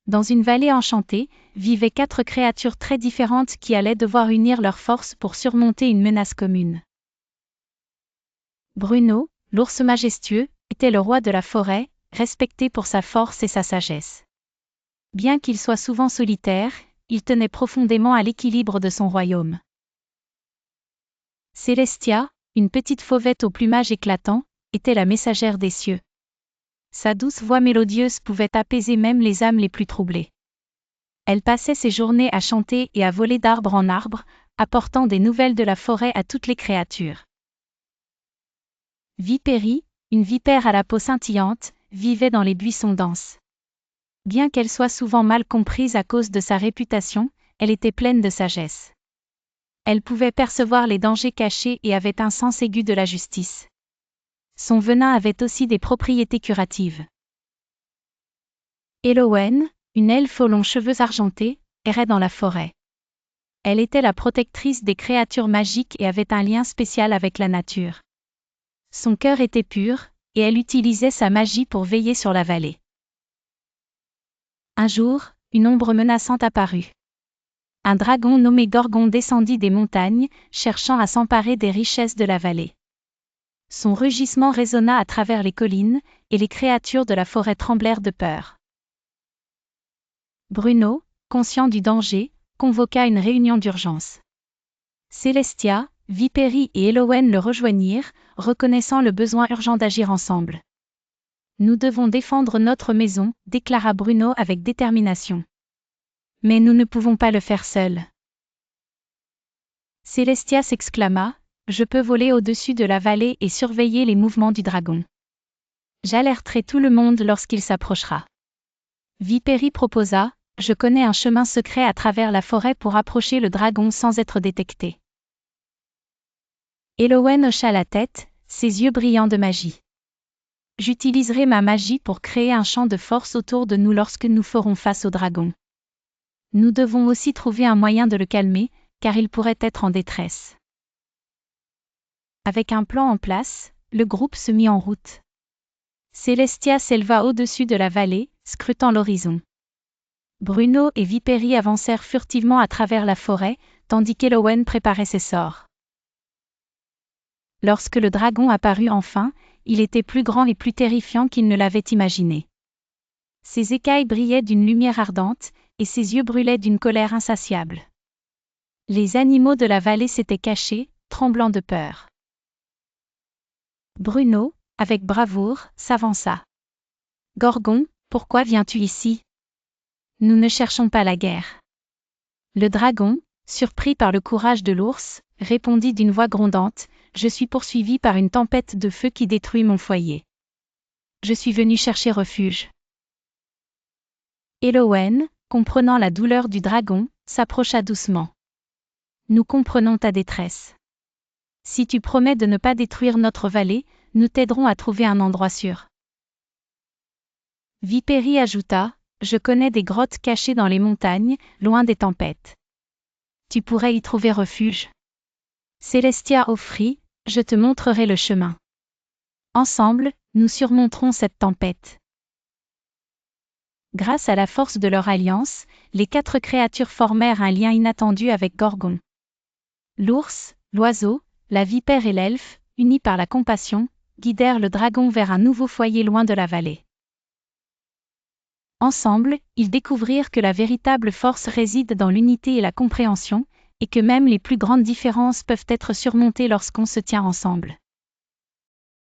Dans une vallée enchantée, vivaient 4 créatures très différentes qui allaient devoir unir leurs forces pour surmonter une menace commune. Bruno, l'ours majestueux, était le roi de la forêt, respecté pour sa force et sa sagesse. Bien qu'il soit souvent solitaire, il tenait profondément à l'équilibre de son royaume. Célestia, une petite fauvette au plumage éclatant, était la messagère des cieux. Sa douce voix mélodieuse pouvait apaiser même les âmes les plus troublées. Elle passait ses journées à chanter et à voler d'arbre en arbre, apportant des nouvelles de la forêt à toutes les créatures. Vipérie, une vipère à la peau scintillante, vivait dans les buissons denses. Bien qu'elle soit souvent mal comprise à cause de sa réputation, elle était pleine de sagesse. Elle pouvait percevoir les dangers cachés et avait un sens aigu de la justice. Son venin avait aussi des propriétés curatives. Elowen, une elfe aux longs cheveux argentés, errait dans la forêt. Elle était la protectrice des créatures magiques et avait un lien spécial avec la nature. Son cœur était pur, et elle utilisait sa magie pour veiller sur la vallée. Un jour, une ombre menaçante apparut. Un dragon nommé Gorgon descendit des montagnes, cherchant à s'emparer des richesses de la vallée. Son rugissement résonna à travers les collines, et les créatures de la forêt tremblèrent de peur. Bruno, conscient du danger, convoqua une réunion d'urgence. Célestia, Vipérie et Elowen le rejoignirent, reconnaissant le besoin urgent d'agir ensemble. Nous devons défendre notre maison, déclara Bruno avec détermination. Mais nous ne pouvons pas le faire seuls. Célestia s'exclama, je peux voler au-dessus de la vallée et surveiller les mouvements du dragon. J'alerterai tout le monde lorsqu'il s'approchera. Vipérie proposa, je connais un chemin secret à travers la forêt pour approcher le dragon sans être détecté. Elowen hocha la tête, ses yeux brillants de magie. J'utiliserai ma magie pour créer un champ de force autour de nous lorsque nous ferons face au dragon. Nous devons aussi trouver un moyen de le calmer, car il pourrait être en détresse. Avec un plan en place, le groupe se mit en route. Célestia s'éleva au-dessus de la vallée, scrutant l'horizon. Bruno et Vipérie avancèrent furtivement à travers la forêt, tandis qu'Elowen préparait ses sorts. Lorsque le dragon apparut enfin, il était plus grand et plus terrifiant qu'il ne l'avait imaginé. Ses écailles brillaient d'une lumière ardente, et ses yeux brûlaient d'une colère insatiable. Les animaux de la vallée s'étaient cachés, tremblant de peur. Bruno, avec bravoure, s'avança. « Gorgon, pourquoi viens-tu ici ? Nous ne cherchons pas la guerre. » Le dragon, surpris par le courage de l'ours, répondit d'une voix grondante, « Je suis poursuivi par une tempête de feu qui détruit mon foyer. Je suis venu chercher refuge. » Elowen, comprenant la douleur du dragon, s'approcha doucement. « Nous comprenons ta détresse. Si tu promets de ne pas détruire notre vallée, nous t'aiderons à trouver un endroit sûr. » Vipérie ajouta, « Je connais des grottes cachées dans les montagnes, loin des tempêtes. Tu pourrais y trouver refuge. » Célestia offrit, « Je te montrerai le chemin. Ensemble, nous surmonterons cette tempête. » Grâce à la force de leur alliance, les 4 créatures formèrent un lien inattendu avec Gorgon. L'ours, l'oiseau, la vipère et l'elfe, unis par la compassion, guidèrent le dragon vers un nouveau foyer loin de la vallée. Ensemble, ils découvrirent que la véritable force réside dans l'unité et la compréhension, et que même les plus grandes différences peuvent être surmontées lorsqu'on se tient ensemble.